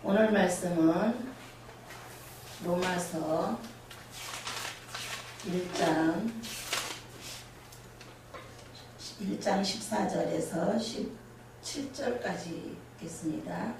오늘 말씀은 로마서 1장 14절에서 17절까지 있겠습니다.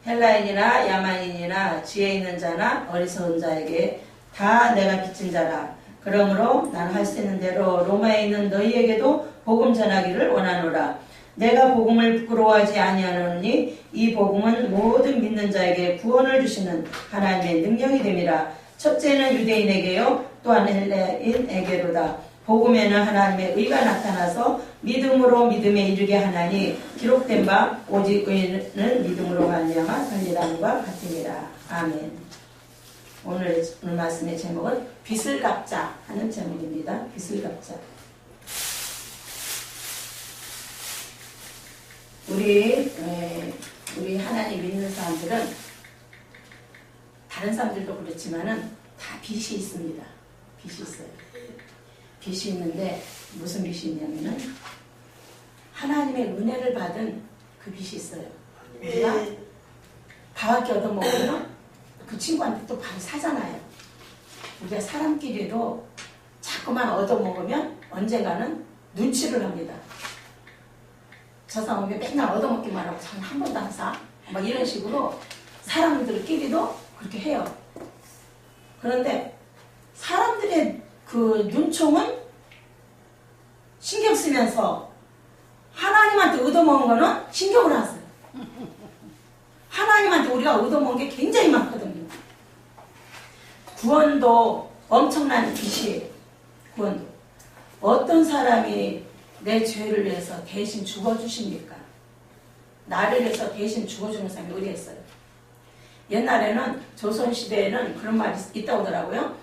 헬라인이나 야만인이나 지혜 있는 자나 어리석은 자에게 다 내가 빚진 자라. 그러므로 난 할 수 있는 대로 로마에 있는 너희에게도 복음 전하기를 원하노라. 내가 복음을 부끄러워하지 아니하노니 이 복음은 모든 믿는 자에게 구원을 주시는 하나님의 능력이 됨이라. 첫째는 유대인에게요 또한 헬라인에게로다. 복음에는 하나님의 의가 나타나서 믿음으로 믿음에 이르게 하나니 기록된 바 오직 의인은 믿음으로 말미암아 살리라는과 같으니라. 아멘. 오늘 말씀의 제목은 빚을 갚자 하는 제목입니다. 빚을 갚자. 우리 하나님 믿는 사람들은 다른 사람들도 그렇지만은 다 빚이 있습니다. 빚이 있어요. 빚이 있는데 무슨 빚이 있냐면은 하나님의 은혜를 받은 그 빚이 있어요. 우리가 밥밖에 얻어먹으면 그 친구한테 또 밥을 사잖아요. 우리가 사람끼리도 자꾸만 얻어먹으면 언젠가는 눈치를 합니다. 저 사람이 맨날 얻어먹기만 하고 저는 한 번도 안 사. 막 이런 식으로 사람들끼리도 그렇게 해요. 그런데 사람들의 그 눈총은 신경 쓰면서 하나님한테 얻어먹은 거는 신경을 안 써요. 하나님한테 우리가 얻어먹은 게 굉장히 많거든요. 구원도 엄청난 빚이에요. 구원도. 어떤 사람이 내 죄를 위해서 대신 죽어주십니까? 나를 위해서 대신 죽어주는 사람이 어디 있어요? 옛날에는 조선시대에는 그런 말이 있다고 하더라고요.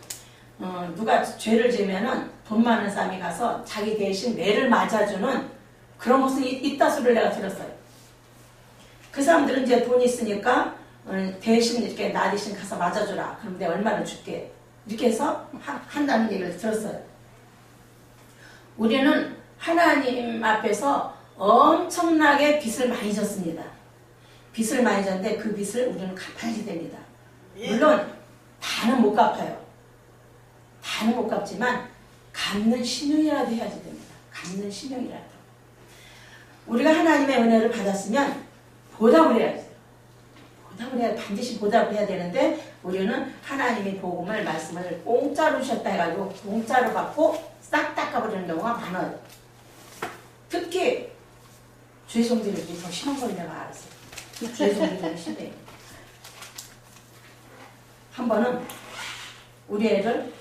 누가 죄를 지으면은 돈 많은 사람이 가서 자기 대신 매를 맞아주는 그런 것은 있다 소리를 내가 들었어요. 그 사람들은 이제 돈이 있으니까 대신 이렇게 나 대신 가서 맞아주라. 그럼 내가 얼마를 줄게. 이렇게 해서 한다는 얘기를 들었어요. 우리는 하나님 앞에서 엄청나게 빚을 많이 졌습니다. 빚을 많이 졌는데 그 빚을 우리는 갚아야 됩니다. 물론 다는 못 갚아요. 다는 못 갚지만 갚는 신용이라도 해야지 됩니다. 갚는 신용이라도. 우리가 하나님의 은혜를 받았으면 보답을 해야지. 보답을 해야, 반드시 보답을 해야 되는데 우리는 하나님의 복음을, 말씀을 공짜로 주셨다 해가지고 공짜로 받고 싹 닦아버리는 경우가 많아요. 특히 죄송들이 더 심한 걸 내가 알았어요. 죄송들이 심해요. 한 번은 우리 애를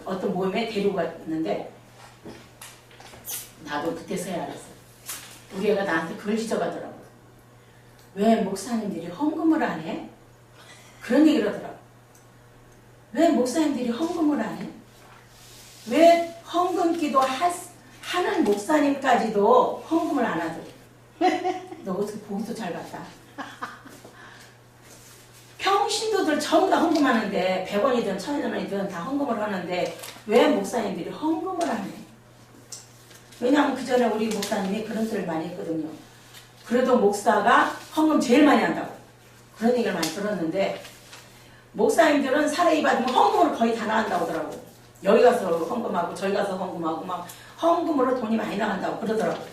어떤 모임에 데리고 갔는데 나도 그때서야 알았어요. 우리 애가 나한테 그걸 지적하더라고요. 왜 목사님들이 헌금을 안 해? 그런 얘기를 하더라고요. 왜 목사님들이 헌금을 안 해? 왜 헌금 기도 하는 목사님까지도 헌금을 안 하더래. 너 어떻게 보기도 잘 봤다. 평신도들 전부 다 헌금하는데 100원이든 1000원이든 다 헌금을 하는데 왜 목사님들이 헌금을 안 해? 왜냐하면 그 전에 우리 목사님이 그런 소리를 많이 했거든요. 그래도 목사가 헌금 제일 많이 한다고 그런 얘기를 많이 들었는데 목사님들은 사례 받으면 헌금으로 거의 다 나간다고 하더라고. 여기 가서 헌금하고 저기 가서 헌금하고 막 헌금으로 돈이 많이 나간다고 그러더라고요.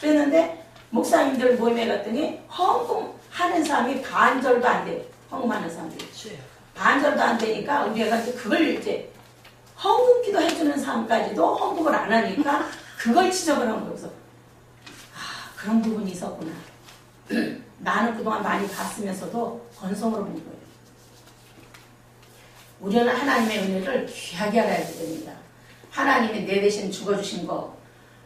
그랬는데 목사님들 모임에 갔더니 헌금하는 사람이 반절도 안 돼요. 헌금하는 사람들이. 반절도 안 되니까 우리가 이제 그걸 이제 헌금 기도 해주는 사람까지도 헌금을 안 하니까 그걸 지적을 한 거여서 그런 부분이 있었구나. 나는 그동안 많이 봤으면서도 건성으로 본 거예요. 우리는 하나님의 은혜를 귀하게 알아야 됩니다. 하나님이 내 대신 죽어주신 거,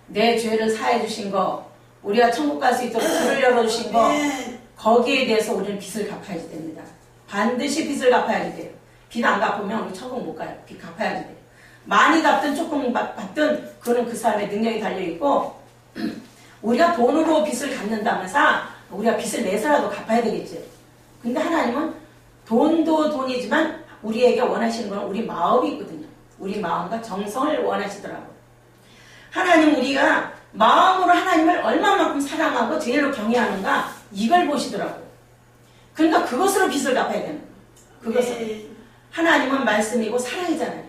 내 죄를 사해 주신 거, 우리가 천국 갈 수 있도록 길을 열어주신 거, 거기에 대해서 우리는 빚을 갚아야지 됩니다. 반드시 빚을 갚아야지 돼요. 빚 안 갚으면 우리 천국 못 가요. 빚 갚아야지 돼요. 많이 갚든 조금 갚든 그거는 그 사람의 능력이 달려있고 우리가 돈으로 빚을 갚는다면서 우리가 빚을 내서라도 갚아야 되겠지. 근데 하나님은 돈도 돈이지만 우리에게 원하시는 건 우리 마음이 있거든요. 우리 마음과 정성을 원하시더라고요. 하나님 우리가 마음으로 하나님을 얼마만큼 사랑하고 제일로 경외하는가 이걸 보시더라고요. 그러니까 그것으로 빚을 갚아야 되는 거예요. 그것을. 하나님은 말씀이고 사랑이잖아요.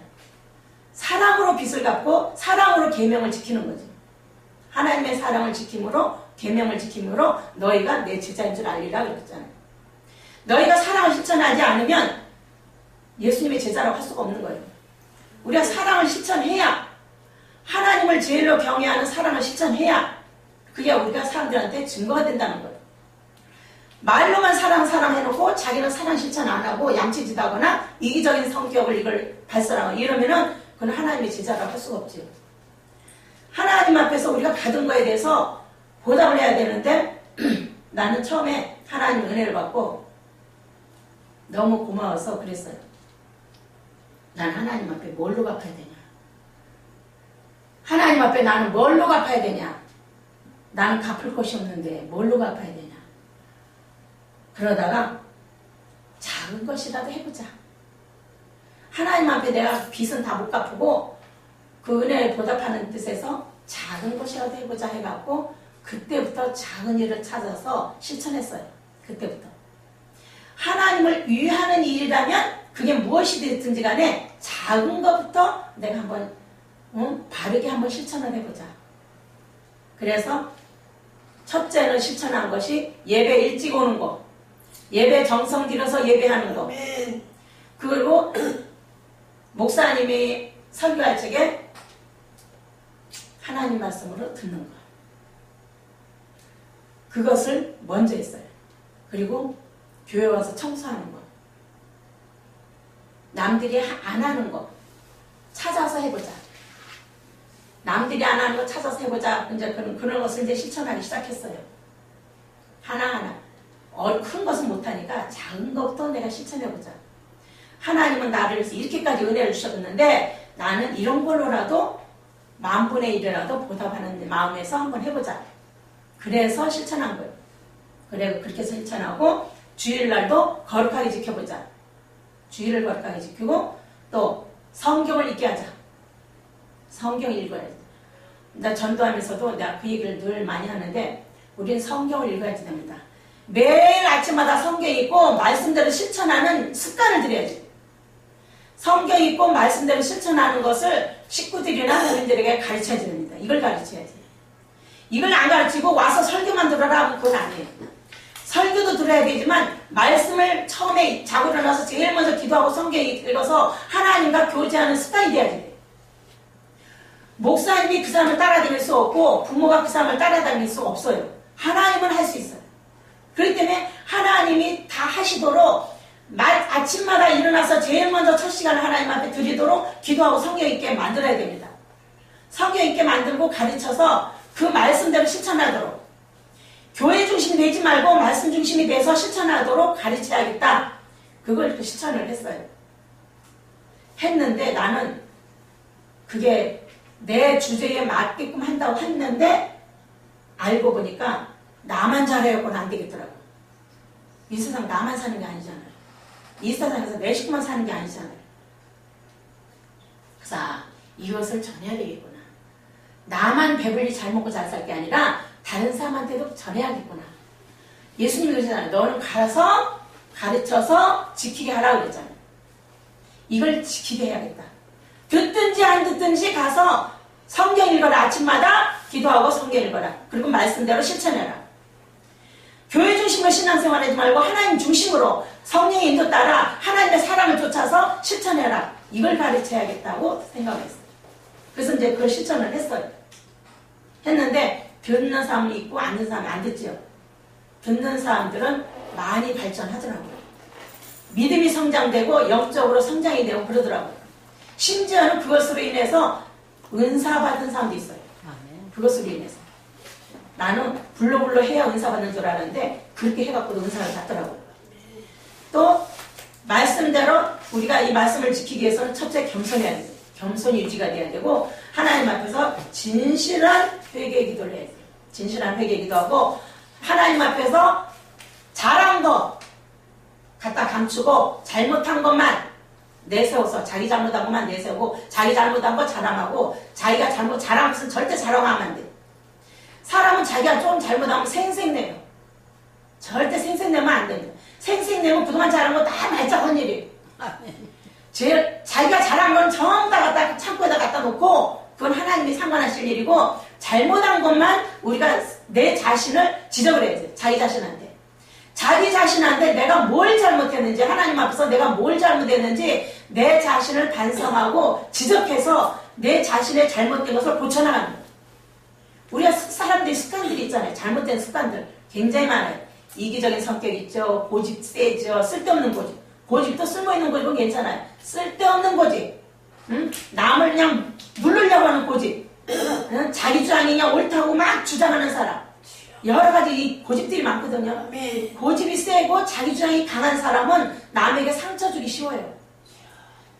사랑으로 빚을 갚고 사랑으로 계명을 지키는 거죠. 하나님의 사랑을 지킴으로 계명을 지킴으로 너희가 내 제자인 줄 알리라 그랬잖아요. 너희가 사랑을 실천하지 않으면 예수님의 제자라고 할 수가 없는 거예요. 우리가 사랑을 실천해야, 하나님을 제일로 경외하는 사랑을 실천해야 그게 우리가 사람들한테 증거가 된다는 거예요. 말로만 사랑해놓고 자기는 사랑 실천 안 하고 양치질하거나 이기적인 성격을 이걸 발설하고 이러면은 그건 하나님의 제자라고 할 수가 없죠. 하나님 앞에서 우리가 받은 거에 대해서 보답을 해야 되는데 나는 처음에 하나님 은혜를 받고 너무 고마워서 그랬어요. 난 하나님 앞에 뭘로 갚아야 되냐? 하나님 앞에 나는 뭘로 갚아야 되냐? 나는 갚을 것이 없는데 뭘로 갚아야 되냐? 그러다가 작은 것이라도 해보자. 하나님 앞에 내가 빚은 다 못 갚고 그 은혜를 보답하는 뜻에서 작은 것이라도 해보자 해갖고 그때부터 작은 일을 찾아서 실천했어요. 그때부터. 하나님을 위하는 일이라면 그게 무엇이 됐든지 간에 작은 것부터 내가 한번 바르게 한번 실천을 해보자. 그래서 첫째는 실천한 것이 예배 일찍 오는 거, 예배 정성 들여서 예배하는 거, 그리고 목사님이 설교할 적에 하나님 말씀으로 듣는 거, 그것을 먼저 했어요. 그리고 교회 와서 청소하는 거, 남들이 안 하는 거 찾아서 해보자. 남들이 안 하는 거 찾아서 해보자. 이제 그런 것을 이제 실천하기 시작했어요. 하나하나. 큰 것은 못하니까 작은 것부터 내가 실천해보자. 하나님은 나를 이렇게까지 은혜를 주셨는데 나는 이런 걸로라도 10,000분의 1이라도 보답하는 마음에서 한번 해보자. 그래서 실천한 거예요. 그렇게 해서 실천하고 주일날도 거룩하게 지켜보자. 주일을 거룩하게 지키고 또 성경을 읽게 하자. 성경 읽어야지. 나 전도하면서도 내가 그 얘기를 늘 많이 하는데 우리는 성경을 읽어야지 됩니다. 매일 아침마다 성경 읽고 말씀대로 실천하는 습관을 들여야지. 성경 읽고 말씀대로 실천하는 것을 식구들이나 어른들에게 가르쳐야 됩니다. 이걸 가르쳐야지. 이걸 안 가르치고 와서 설교만 들어라 하면 그건 아니에요. 설교도 들어야 되지만 말씀을 처음에 자고 일어나서 제일 먼저 기도하고 성경 읽어서 하나님과 교제하는 습관이 돼야 돼요. 목사님이 그 사람을 따라다닐 수 없고 부모가 그 사람을 따라다닐 수 없어요. 하나님은 할 수 있어요. 그렇기 때문에 하나님이 다 하시도록 아침마다 일어나서 제일 먼저 첫 시간을 하나님 앞에 드리도록 기도하고 성경 읽게 만들어야 됩니다. 성경 읽게 만들고 가르쳐서 그 말씀대로 실천하도록, 교회 중심이 되지 말고 말씀 중심이 돼서 실천하도록 가르쳐야겠다. 그걸 실천을 했어요. 했는데 나는 그게 내 주제에 맞게끔 한다고 했는데 알고 보니까 나만 잘해갖고는 안 되겠더라고. 이 세상 나만 사는 게 아니잖아요. 이 세상에서 내 식구만 사는 게 아니잖아요. 그래서 이것을 전해야 되겠구나. 나만 배불리 잘 먹고 잘 살 게 아니라 다른 사람한테도 전해야겠구나. 예수님이 그러잖아요. 너는 가서 가르쳐서 지키게 하라고 그랬잖아요. 이걸 지키게 해야겠다. 듣든지 안 듣든지 가서 성경 읽어라. 아침마다 기도하고 성경 읽어라. 그리고 말씀대로 실천해라. 교회 중심으로 신앙생활 하지 말고 하나님 중심으로 성령의 인도 따라 하나님의 사랑을 쫓아서 실천해라. 이걸 가르쳐야겠다고 생각했어요. 그래서 이제 그걸 실천을 했어요. 했는데 듣는 사람이 있고 안 듣는 사람이 안 듣지요. 듣는 사람들은 많이 발전하더라고요. 믿음이 성장되고 영적으로 성장이 되고 그러더라고요. 심지어는 그것으로 인해서 은사 받은 사람도 있어요. 그것으로 인해서. 나는 불로불로 해야 은사 받는 줄 알았는데 그렇게 해갖고도 은사를 받더라고요. 또 말씀대로 우리가 이 말씀을 지키기 위해서는 첫째 겸손해야 돼요. 겸손이 유지가 돼야 되고 하나님 앞에서 진실한 회개 기도를 해야 돼요. 진실한 회개 기도하고 하나님 앞에서 잘한 거 갖다 감추고 잘못한 것만 내세워서 자기 잘못한 것만 내세우고 자기 잘못한 거 자랑하고 자기가 잘한 것은 절대 자랑하면 안 돼. 사람은 자기가 좀 잘못하면 생색내요. 절대 생색내면 안 됩니다. 생색내면 그동안 잘한 거 다 말짱한 일이에요. 자기가 잘한 건 전부 다 갖다 창고에다 갖다 놓고 그건 하나님이 상관하실 일이고 잘못한 것만 우리가 내 자신을 지적을 해야지. 자기 자신한테. 자기 자신한테 내가 뭘 잘못했는지 하나님 앞에서 내가 뭘 잘못했는지 내 자신을 반성하고 지적해서 내 자신의 잘못된 것을 고쳐나가는 거예요. 우리가 사람들이 습관들이 있잖아요. 잘못된 습관들 굉장히 많아요. 이기적인 성격 있죠. 고집 세죠. 쓸데없는 고집. 고집도 쓸모있는 고집은 괜찮아요. 쓸데없는 고집. 응? 남을 그냥 누르려고 하는 고집. 응? 자기 주장이 그냥 옳다고 막 주장하는 사람. 여러 가지 이 고집들이 많거든요. 고집이 세고 자기 주장이 강한 사람은 남에게 상처 주기 쉬워요.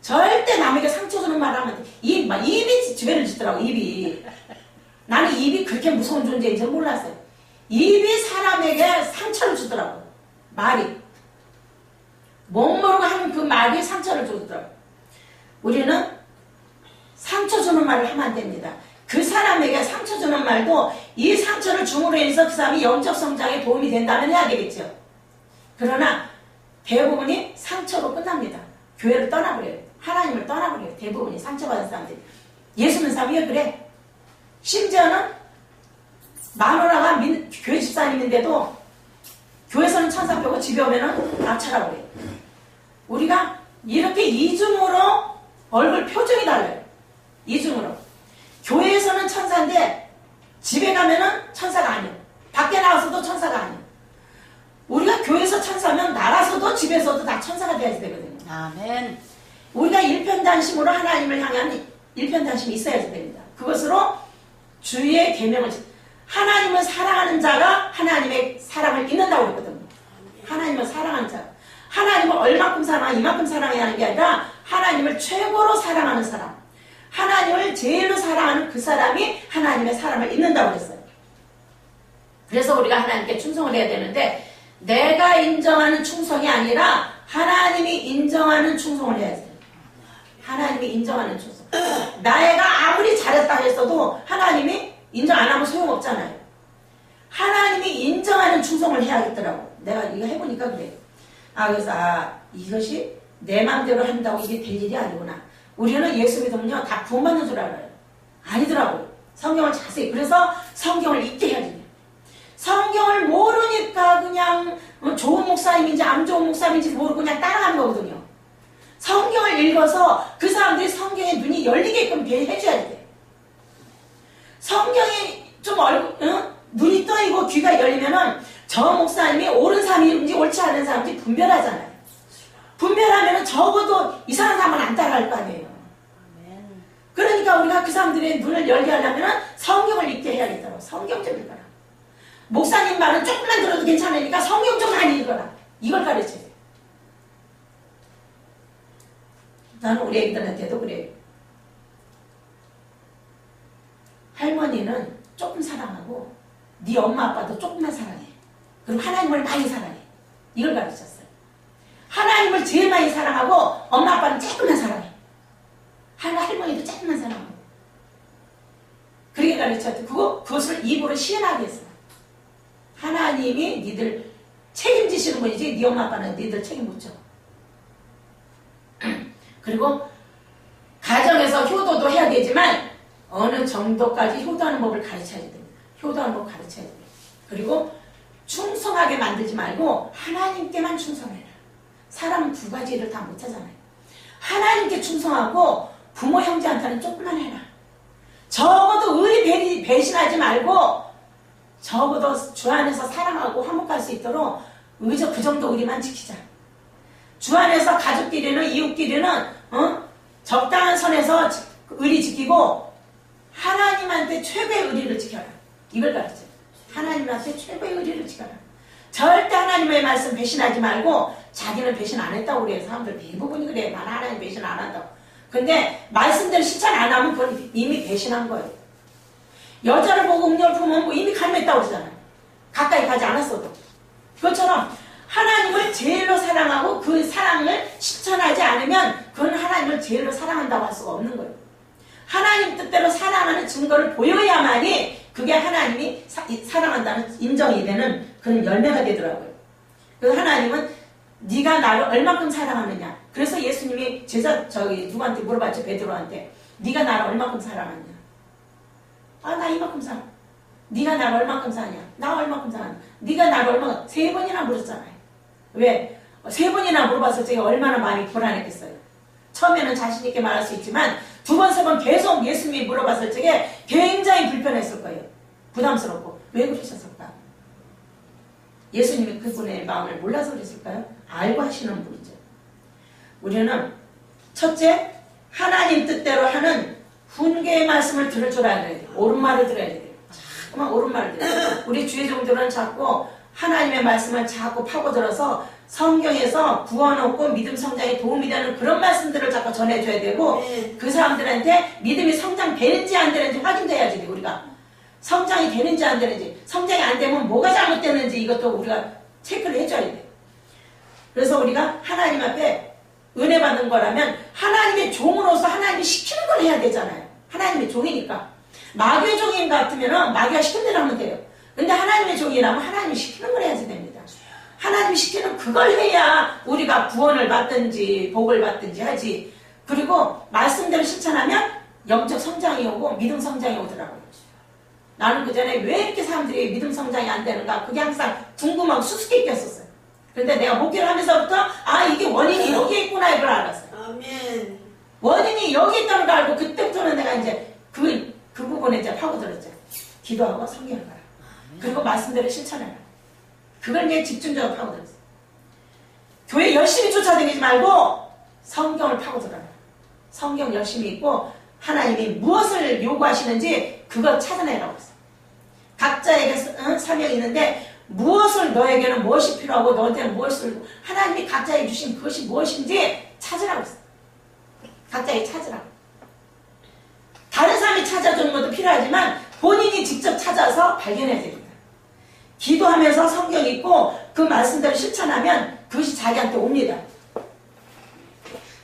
절대 남에게 상처 주는 말 하면 돼. 입이 주변을 짓더라고, 입이. 나는 입이 그렇게 무서운 존재인지 몰랐어요. 입이 사람에게 상처를 주더라고. 말이. 못 모르고 하는 그 말이 상처를 주더라고. 우리는 상처 주는 말을 하면 안 됩니다. 그 사람에게 상처 주는 말도 이 상처를 줌으로 인해서 그 사람이 영적 성장에 도움이 된다면 해야 되겠죠. 그러나 대부분이 상처로 끝납니다. 교회를 떠나버려요. 하나님을 떠나버려요. 대부분이 상처받은 사람들이. 예수 믿는 사람이 왜 그래? 심지어는 마누라가 교회 집사님인데도 교회에서는 천사 펴고 집에 오면은 낙찰하고 그래요. 우리가 이렇게 이중으로 얼굴 표정이 달라요. 이중으로. 교회에서는 천사인데 집에 가면은 천사가 아니에요. 밖에 나와서도 천사가 아니에요. 우리가 교회에서 천사면 나가서도 집에서도 다 천사가 돼야 되거든요. 아멘. 우리가 일편단심으로 하나님을 향한 일편단심이 있어야 됩니다. 그것으로 주의 계명을 하나님을 사랑하는 자가 하나님의 사랑을 잊는다고 그랬거든요. 하나님을 사랑하는 자. 하나님을 얼마큼 사랑하고 이만큼 사랑해야 하는 게 아니라 하나님을 최고로 사랑하는 사람. 하나님을 제일로 사랑하는 그 사람이 하나님의 사랑을 잊는다고 그랬어요. 그래서 우리가 하나님께 충성을 해야 되는데 내가 인정하는 충성이 아니라 하나님이 인정하는 충성을 해야 돼요. 하나님이 인정하는 충성. 내가 아무리 잘했다 했어도 하나님이 인정 안 하면 소용없잖아요. 하나님이 인정하는 충성을 해야겠더라고. 내가 이거 해보니까 그래요. 그래서 이것이 내 마음대로 한다고 이게 될 일이 아니구나. 우리는 예수 믿으면요 다 구원받는 줄 알아요. 아니더라고요. 성경을 자세히. 그래서 성경을 읽게 해야 돼요. 성경을 모르니까 그냥 좋은 목사님인지 안 좋은 목사님인지 모르고 그냥 따라가는 거거든요. 성경을 읽어서 그 사람들이 성경에 눈이 열리게끔 해줘야 돼. 성경이 좀 눈이 떠이고 귀가 열리면은 저 목사님이 옳은 사람인지 옳지 않은 사람인지 분별하잖아요. 분별하면은 적어도 이상한 사람은 안 따라갈 거 아니에요. 그러니까 우리가 그 사람들의 눈을 열게 하려면은 성경을 읽게 해야겠더라고. 성경 좀 읽어라. 목사님 말은 조금만 들어도 괜찮으니까 성경 좀 많이 읽어라. 이걸 가르쳐요. 나는 우리 애기들한테도 그래요. 할머니는 조금 사랑하고 네 엄마 아빠도 조금만 사랑해. 그리고 하나님을 많이 사랑해. 이걸 가르쳤어요. 하나님을 제일 많이 사랑하고 엄마 아빠는 조금만 사랑해. 할머니도 조금만 사랑하고. 그렇게 가르쳤대. 그것을 입으로 시연하게 했어요. 하나님이 니들 책임지시는 분이지 네 엄마 아빠는 니들 책임 못 져. 그리고 가정에서 효도도 해야 되지만 어느 정도까지 효도하는 법을 가르쳐야 됩니다. 효도하는 법을 가르쳐야 됩니다. 그리고 충성하게 만들지 말고 하나님께만 충성해라. 사람은 두 가지 일을 다 못하잖아요. 하나님께 충성하고 부모 형제한테는 조금만 해라. 적어도 의리 배신하지 말고 적어도 주 안에서 사랑하고 화목할 수 있도록 그 정도 의리만 지키자. 주 안에서 가족끼리는 이웃끼리는 적당한 선에서 의리 지키고 하나님한테 최고의 의리를 지켜라. 이걸 가르쳐요. 하나님한테 최고의 의리를 지켜라. 절대 하나님의 말씀 배신하지 말고 자기는 배신 안 했다고 그래요. 사람들 대부분이 그래요. 나는 하나님 배신 안 한다고. 근데 말씀대로 실천 안 하면 그건 이미 배신한 거예요. 여자를 보고 음료를 품으면 이미 가늠했다고 그러잖아요. 가까이 가지 않았어도. 그것처럼 하나님을 제일로 사랑하고 그 사랑을 실천하지 않으면 그건 하나님을 제일로 사랑한다고 할 수가 없는 거예요. 하나님 뜻대로 사랑하는 증거를 보여야만이 그게 하나님이 사랑한다는 인정이 되는 그런 열매가 되더라고요. 그래서 하나님은 네가 나를 얼마큼 사랑하느냐. 그래서 예수님이 누구한테 물어봤죠? 베드로한테. 네가 나를 얼마큼 사랑하느냐. 아, 나 이만큼 사랑. 네가 나를 얼마큼 사냐. 나 얼마큼 사랑하냐. 네가 나를 얼마큼. 3번이나 물었잖아요. 왜? 3번이나 물어봐서 제가 얼마나 마음이 불안했겠어요. 처음에는 자신 있게 말할 수 있지만 2번, 3번 계속 예수님이 물어봤을 적에 굉장히 불편했을 거예요. 부담스럽고. 왜 그러셨을까? 예수님이 그분의 마음을 몰라서 그랬을까요? 알고 하시는 분이죠. 우리는 첫째, 하나님 뜻대로 하는 훈계의 말씀을 들을 줄 알아야 돼요. 옳은 말을 들어야 돼요. 자꾸만 옳은 말을 들어야 돼요. 우리 주의 종들은 자꾸 하나님의 말씀을 자꾸 파고들어서 성경에서 구원 얻고 믿음 성장에 도움이 되는 그런 말씀들을 자꾸 전해줘야 되고 그 사람들한테 믿음이 성장되는지 안 되는지 확인돼야지 돼, 우리가. 성장이 되는지 안 되는지, 성장이 안 되면 뭐가 잘못되는지 이것도 우리가 체크를 해줘야 돼. 그래서 우리가 하나님 앞에 은혜 받는 거라면 하나님의 종으로서 하나님이 시키는 걸 해야 되잖아요. 하나님의 종이니까. 마귀의 종인 것 같으면 마귀가 시키는 대로 하면 돼요. 근데 하나님의 종이라면 하나님이 시키는 걸 해야지 됩니다. 하나님이 시키는 그걸 해야 우리가 구원을 받든지 복을 받든지 하지. 그리고 말씀대로 실천하면 영적 성장이 오고 믿음 성장이 오더라고요. 나는 그전에 왜 이렇게 사람들이 믿음 성장이 안 되는가 그게 항상 궁금하고 수수께끼였었어요. 그런데 내가 목회를 하면서부터 아, 이게 원인이 여기에 있구나 이걸 알았어요. 아멘. 원인이 여기 있다는 걸 알고 그때부터는 내가 이제 그 부분에 이제 파고들었죠. 기도하고 성경을 봐라. 그리고 말씀대로 실천해라. 그걸 이제 집중적으로 파고들었어요. 교회 열심히 쫓아다니지 말고 성경을 파고들어라. 성경 열심히 읽고 하나님이 무엇을 요구하시는지 그걸 찾아내라고 했어요. 각자에게 사명이 있는데 무엇을 너에게는 무엇이 필요하고 너한테는 무엇을 하나님이 각자에게 주신 그것이 무엇인지 찾으라고 했어요. 각자에게 찾으라고. 다른 사람이 찾아주는 것도 필요하지만 본인이 직접 찾아서 발견해야 됩니다. 기도하면서 성경 읽고 그 말씀대로 실천하면 그것이 자기한테 옵니다.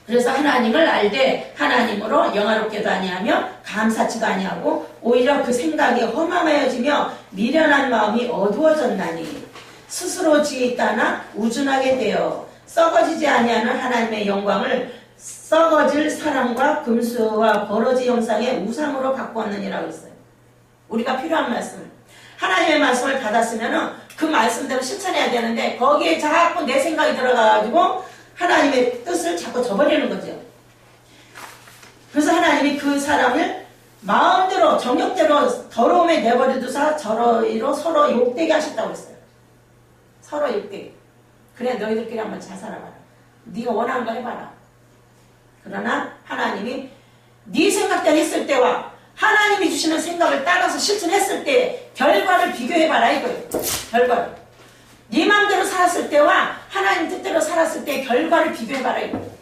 그래서 하나님을 알되 하나님으로 영화롭게도 아니하며 감사치도 아니하고 오히려 그 생각이 허망하여지며 미련한 마음이 어두워졌나니 스스로 지있다나 우준하게 되어 썩어지지 아니하는 하나님의 영광을 썩어질 사람과 금수와 버러지 형상의 우상으로 바꾸었느니라고 했어요. 우리가 필요한 말씀을 하나님의 말씀을 받았으면 그 말씀대로 실천해야 되는데 거기에 자꾸 내 생각이 들어가가지고 하나님의 뜻을 자꾸 저버리는 거죠. 그래서 하나님이 그 사람을 마음대로 정욕대로 더러움에 내버려두사 저러이로 서로 욕되게 하셨다고 했어요. 서로 욕되게. 그래 너희들끼리 한번 잘 살아봐라. 네가 원하는 거 해봐라. 그러나 하나님이 네 생각대로 했을 때와 하나님이 주시는 생각을 따라서 실천했을 때 결과를 비교해봐라 이거예요. 결과를. 네 마음대로 살았을 때와 하나님 뜻대로 살았을 때의 결과를 비교해봐라 이거예요.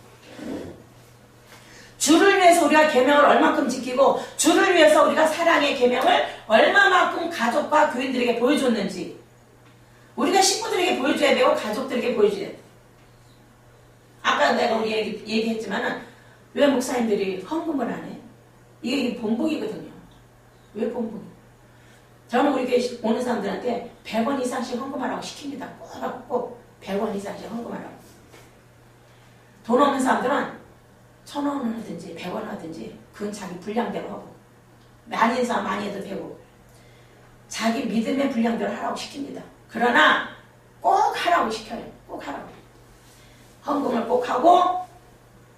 주를 위해서 우리가 계명을 얼마큼 지키고 주를 위해서 우리가 사랑의 계명을 얼마만큼 가족과 교인들에게 보여줬는지 우리가 식구들에게 보여줘야 되고 가족들에게 보여줘야 돼요. 아까 내가 우리 얘기했지만은 왜 목사님들이 헌금을 안 해? 이게 본복이거든요. 왜 본복이? 저는 우리 교회 오는 사람들한테 100원 이상씩 헌금하라고 시킵니다. 꼭 100원 이상씩 헌금하라고. 돈 없는 사람들은 1,000원 하든지 100원 하든지 그건 자기 분량대로 하고 많이 있는 사람 많이 해도 되고 자기 믿음의 분량대로 하라고 시킵니다. 그러나 꼭 하라고 시켜요. 꼭 하라고. 헌금을 꼭 하고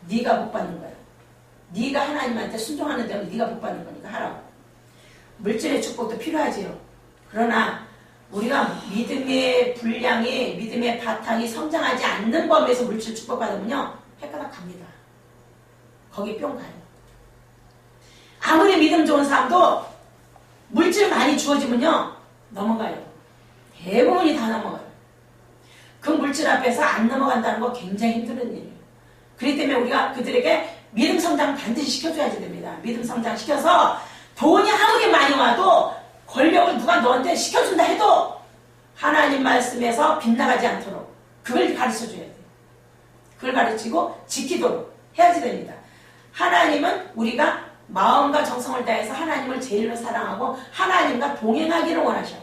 네가 복 받는 거야. 네가 하나님한테 순종하는 대로 네가 복 받는 거니까 하라고. 물질의 축복도 필요하지요. 그러나 우리가 믿음의 분량이 믿음의 바탕이 성장하지 않는 범위에서 물질 축복 받으면요 헷갈려 갑니다. 거기 뿅 가요. 아무리 믿음 좋은 사람도 물질 많이 주어지면요 넘어가요. 대부분이 다 넘어가요. 그 물질 앞에서 안 넘어간다는 거 굉장히 힘든 일이에요. 그렇기 때문에 우리가 그들에게 믿음 성장 반드시 시켜줘야지 됩니다. 믿음 성장 시켜서 돈이 아무리 많이 와도 권력을 누가 너한테 시켜준다 해도 하나님 말씀에서 빗나가지 않도록 그걸 가르쳐줘야 돼요. 그걸 가르치고 지키도록 해야지 됩니다. 하나님은 우리가 마음과 정성을 다해서 하나님을 제일로 사랑하고 하나님과 동행하기를 원하셔요.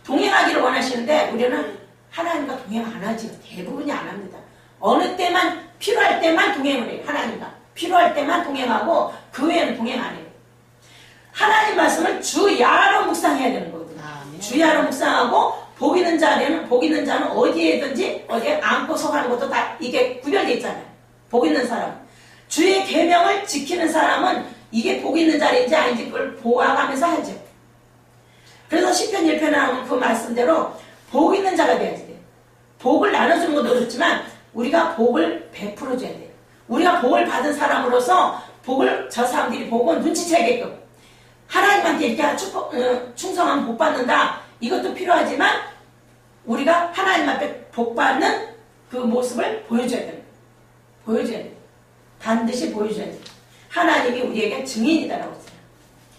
동행하기를 원하시는데 우리는 하나님과 동행 안 하지요. 대부분이 안 합니다. 어느 때만 필요할 때만 동행을 해요. 하나님과 필요할 때만 동행하고 그 외에는 동행 안 해요. 하나님 말씀을 주야로 묵상해야 되는 거거든요. 주야로 묵상하고 복 있는 자는 어디에든지 어디에 앉고 서가는 것도 다 이게 구별되어 있잖아요. 복 있는 사람, 주의 계명을 지키는 사람은 이게 복 있는 자리인지 아닌지 그걸 보아가면서 하죠. 그래서 시편 1편에 나오는 그 말씀대로 복 있는 자가 돼야지 돼요. 복을 나눠주는 것도 좋지만 우리가 복을 베풀어줘야 돼요. 우리가 복을 받은 사람으로서 복을 저 사람들이 복은 눈치채게끔 하나님한테 이렇게 충성하면 복 받는다. 이것도 필요하지만 우리가 하나님 앞에 복 받는 그 모습을 보여줘야 됩니다. 보여줘야 돼요. 반드시 보여줘야 돼요. 하나님이 우리에게 증인이다라고 했어요.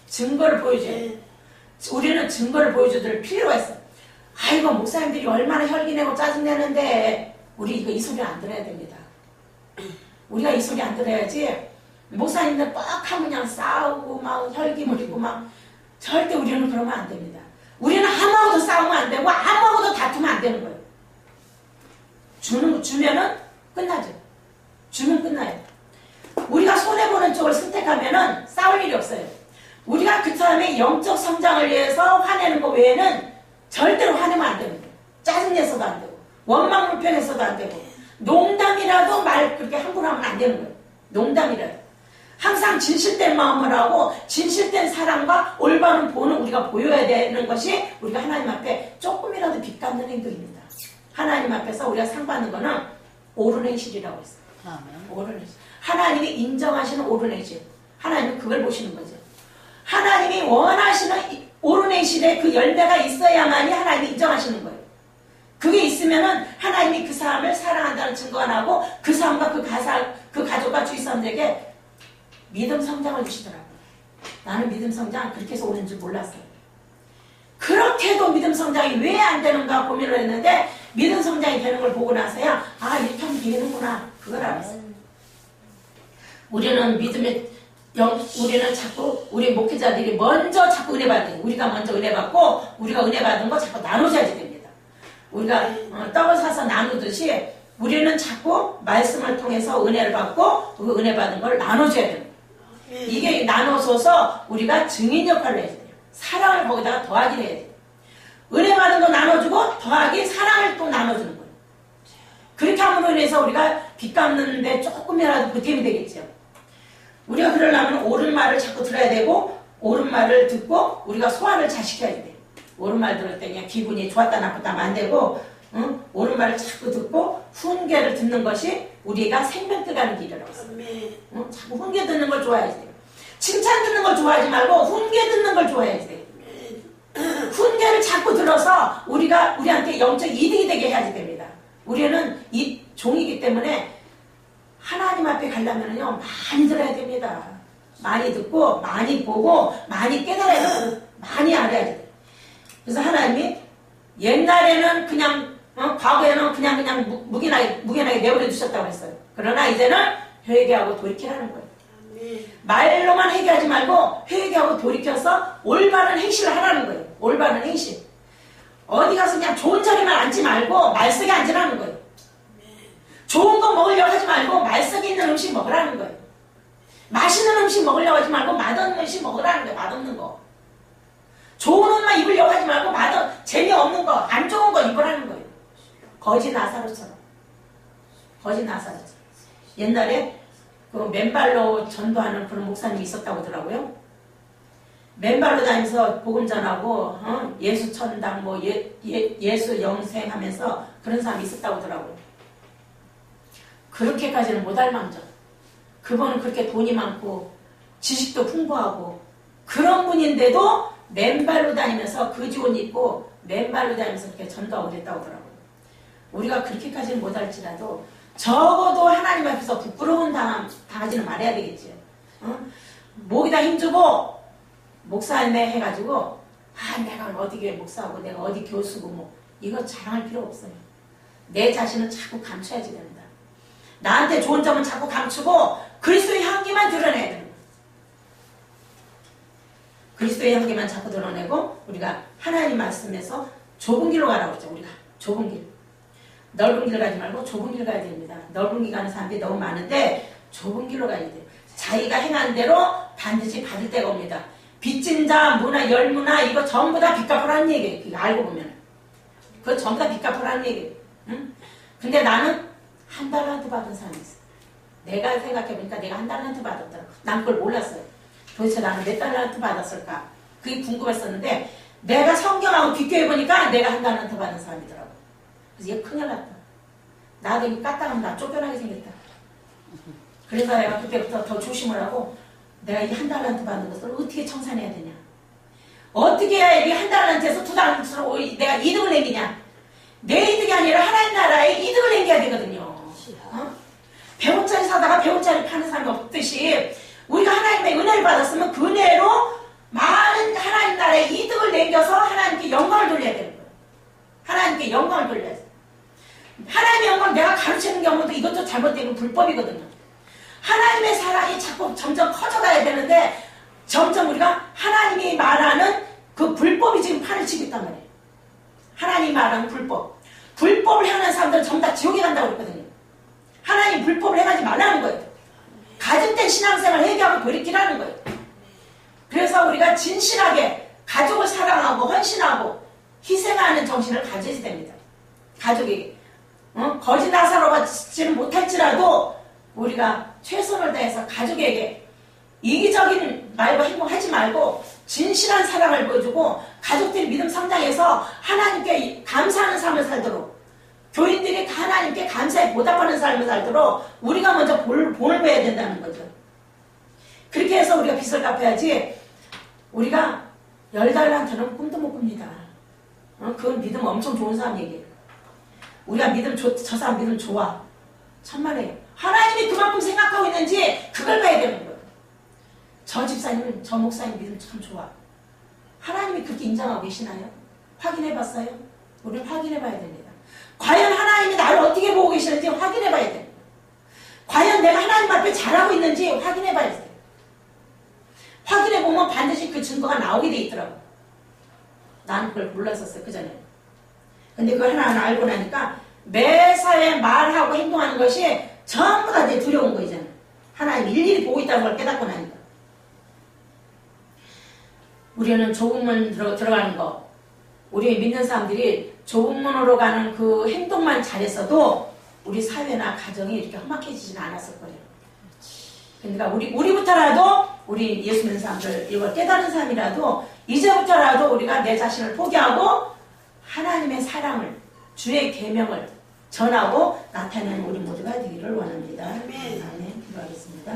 증거를 보여줘야 돼요. 우리는 증거를 보여줘줄 필요가 있어요. 아이고 목사님들이 얼마나 혈기내고 짜증내는데 우리 이 소리 안 들어야 됩니다. 우리가 이 소리 안 들어야지 목사님들 뻑하면 그냥 싸우고 막 혈기 부리고 막 절대 우리는 그러면 안 됩니다. 우리는 아무하고도 싸우면 안 되고 아무하고도 다투면 안 되는 거예요. 주면은 끝나죠. 주면 끝나요. 우리가 손해보는 쪽을 선택하면은 싸울 일이 없어요. 우리가 그 사람의 영적 성장을 위해서 화내는 것 외에는 절대로 화내면 안 되는 거예요. 짜증내서도 안 되고 원망 불평해서도 안 되고 농담이라도 말 그렇게 함부로 하면 안 되는 거예요. 농담이라도. 항상 진실된 마음을 하고 진실된 사랑과 올바른 본을 우리가 보여야 되는 것이 우리가 하나님 앞에 조금이라도 빚 갚는 행동입니다. 하나님 앞에서 우리가 상 받는 거는 옳은 행실이라고 했어요. 옳은 행실. 하나님이 인정하시는 옳은 행실. 하나님은 그걸 보시는 거죠. 하나님이 원하시는 옳은 행실에 그 열매가 있어야만이 하나님이 인정하시는 거예요. 그게 있으면은 하나님이 그 사람을 사랑한다는 증거가 나고 그 사람과 그 가족과 주위 사람들에게 믿음 성장을 주시더라고요. 나는 믿음 성장 그렇게 해서 오는 줄 몰랐어요. 그렇게도 믿음 성장이 왜 안 되는가 고민을 했는데 믿음 성장이 되는 걸 보고 나서야 아 이렇게 하면 되는구나 그걸 알았어요. 우리는 우리는 자꾸 우리 목회자들이 먼저 자꾸 은혜 받아요. 우리가 먼저 은혜 받고 우리가 은혜 받은 거 자꾸 나눠줘야지 됩니다. 우리가 떡을 사서 나누듯이 우리는 자꾸 말씀을 통해서 은혜를 받고 그 은혜 받은 걸 나눠줘야 됩니다. 이게 나눠서서 우리가 증인 역할을 해야 돼요. 사랑을 거기다가 더하기 해야 돼요. 은혜 받은 거 나눠주고 더하기 사랑을 또 나눠주는 거예요. 그렇게 함으로 인해서 우리가 빚 갚는데 조금이라도 보탬이 되겠죠. 우리가 그러려면 옳은 말을 자꾸 들어야 되고 옳은 말을 듣고 우리가 소화를 잘 시켜야 돼요. 옳은 말 들을 때 그냥 기분이 좋았다 나쁘다 하면 안 되고 옳은 말을 자꾸 듣고 훈계를 듣는 것이 우리가 생명들 가는 길이라고 했어요. 자꾸 훈계 듣는 걸 좋아해야지 돼요. 칭찬 듣는 걸 좋아하지 말고 훈계 듣는 걸 좋아해야지 돼요. 훈계를 자꾸 들어서 우리한테 영적 이득이 되게 해야지 됩니다. 우리는 이 종이기 때문에 하나님 앞에 가려면요 많이 들어야 됩니다. 많이 듣고 많이 보고 많이 깨달아야 돼요. 많이 알아야 돼요. 그래서 하나님이 옛날에는 그냥 과거에는 그냥 무게나게 내버려 두셨다고 했어요. 그러나 이제는 회개하고 돌이키라는 거예요. 말로만 회개하지 말고 회개하고 돌이켜서 올바른 행실을 하라는 거예요. 올바른 행실. 어디 가서 그냥 좋은 자리만 앉지 말고 말석에 앉으라는 거예요. 좋은 거 먹으려고 하지 말고 말석에 있는 음식 먹으라는 거예요. 맛있는 음식 먹으려고 하지 말고 맛없는 음식 먹으라는 거예요. 맛없는 거. 좋은 옷만 입으려고 하지 말고 재미없는 거, 안 좋은 거 입으라는 거예요. 거지 나사로처럼. 거지 나사로처럼. 옛날에 그 맨발로 전도하는 그런 목사님이 있었다고 하더라고요. 맨발로 다니면서 복음 전하고 예수 천당 예수 영생 하면서 그런 사람이 있었다고 하더라고요. 그렇게까지는 못할 망정. 그분은 그렇게 돈이 많고 지식도 풍부하고 그런 분인데도 맨발로 다니면서 거지 옷 입고 맨발로 다니면서 그렇게 전도하고 그랬다고 하더라고요. 우리가 그렇게까지는 못할지라도 적어도 하나님 앞에서 부끄러운 당하지는 말아야 되겠지. 목에다 힘주고 목사님에 해가지고 내가 어디 교회 목사하고 내가 어디 교수고 뭐 이거 자랑할 필요 없어요. 내 자신은 자꾸 감춰야지 됩니다. 나한테 좋은 점은 자꾸 감추고 그리스도의 향기만 드러내야 됩니다. 그리스도의 향기만 자꾸 드러내고 우리가 하나님 말씀에서 좁은 길로 가라고 했죠. 우리가 좁은 길. 넓은 길 가지 말고 좁은 길 가야 됩니다. 넓은 길 가는 사람들이 너무 많은데 좁은 길로 가야 돼요. 자기가 행한 대로 반드시 받을 때가 옵니다. 빚진 자, 문화, 열문화 이거 전부 다 빚 갚으라는 얘기예요. 그거 알고 보면. 그거 전부 다 빚 갚으라는 얘기예요. 응? 근데 나는 한 달란트 받은 사람이 있어. 내가 생각해보니까 내가 한 달란트 받았더라고. 난 그걸 몰랐어요. 도대체 나는 몇 달란트 받았을까? 그게 궁금했었는데 내가 성경하고 비교해보니까 내가 한 달란트 받은 사람이더라고. 그래서 얘 큰일 났다. 나도 이거 까딱하면 나 쫓겨나게 생겼다. 그래서 내가 그때부터 더 조심을 하고 내가 이 한 달란트 받는 것을 어떻게 청산해야 되냐. 어떻게 해야 이 한 달란트에서 두 달란트로 내가 이득을 내기냐. 내 이득이 아니라 하나님 나라에 이득을 내겨야 되거든요. 어? 100원짜리 사다가 100원짜리 파는 사람이 없듯이 우리가 하나님의 은혜를 받았으면 그 은혜로 많은 하나님 나라에 이득을 남겨서 하나님께 영광을 돌려야 되는 거예요. 하나님께 영광을 돌려야 돼요. 하나님의 영광을 내가 가르치는 경우도 이것도 잘못되면 불법이거든요. 하나님의 사랑이 자꾸 점점 커져가야 되는데 점점 우리가 하나님이 말하는 그 불법이 지금 판을 치고 있단 말이에요. 하나님이 말하는 불법. 불법을 하는 사람들은 전부 다 지옥에 간다고 그랬거든요. 하나님 불법을 행하지 말라는 거예요. 가정된 신앙생활을 회개하고 돌이키라는 거예요. 그래서 우리가 진실하게 가족을 사랑하고 헌신하고 희생하는 정신을 가져야 됩니다. 가족에게. 거짓 나사로 받지는 못할지라도 우리가 최선을 다해서 가족에게 이기적인 말과 행동하지 말고 진실한 사랑을 보여주고 가족들이 믿음 성장해서 하나님께 감사하는 삶을 살도록 교인들이 하나님께 감사에 보답하는 삶을 살도록 우리가 먼저 본을 보여야 된다는 거죠. 그렇게 해서 우리가 빚을 갚아야지 우리가 10달란트는 꿈도 못 꿉니다. 그건 믿음 엄청 좋은 사람 얘기예요. 우리가 믿음 저 사람 믿음 좋아. 천만에요. 하나님이 그만큼 생각하고 있는지 그걸 봐야 되는 거예요. 저 집사님은 저 목사님 믿음 참 좋아. 하나님이 그렇게 인정하고 계시나요? 확인해 봤어요? 우리는 확인해 봐야 됩니다. 과연 하나님이 나를 어떻게 보고 계시는지 확인해 봐야 돼요. 과연 내가 하나님 앞에 잘하고 있는지 확인해 봐야 돼요. 확인해 보면 반드시 그 증거가 나오게 돼 있더라고. 나는 그걸 몰랐었어요, 그 전에. 근데 그걸 하나하나 알고 나니까 매사에 말하고 행동하는 것이 전부 다 이제 두려운 거 있잖아요. 하나님 일일이 보고 있다는 걸 깨닫고 나니까. 우리는 좁은 문 들어가는 거. 우리 믿는 사람들이 좁은 문으로 가는 그 행동만 잘했어도 우리 사회나 가정이 이렇게 험악해지지는 않았을 거예요. 그러니까 우리부터라도 우리 예수 믿는 사람들 이걸 깨달은 사람이라도 이제부터라도 우리가 내 자신을 포기하고 하나님의 사랑을 주의 계명을 전하고 나타내는 우리 모두가 되기를 원합니다. 아멘. 기도하겠습니다.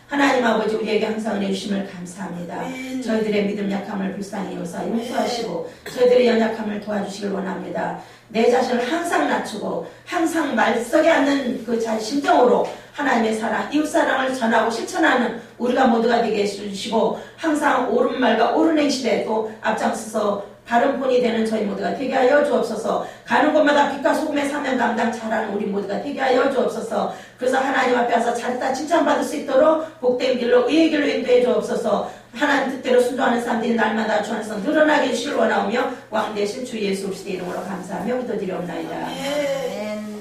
하나님 아버지 우리에게 항상 은혜 주심을 감사합니다. 저희들의 믿음 약함을 불쌍히 여사 용서하시고 저희들의 연약함을 도와주시길 원합니다. 내 자신을 항상 낮추고 항상 말썽에 않는 그 심정으로 하나님의 사랑, 이웃사랑을 전하고 실천하는 우리가 모두가 되게 해주시고 항상 옳은 말과 옳은 행실에도 앞장서서 바른 본이 되는 저희 모두가 되게 하여 주옵소서. 가는 곳마다 빛과 소금의 사명 감당 잘하는 우리 모두가 되게 하여 주옵소서. 그래서 하나님 앞에 와서 잘했다 칭찬받을 수 있도록 복된 길로 의의 길로 인도해 주옵소서. 하나님 뜻대로 순종하는 사람들이 날마다 주 안에서 늘어나게 해주시길 원하오며 왕 대신 주 예수 그리스도의 이름으로 감사하며 기도드리옵나이다. 아멘.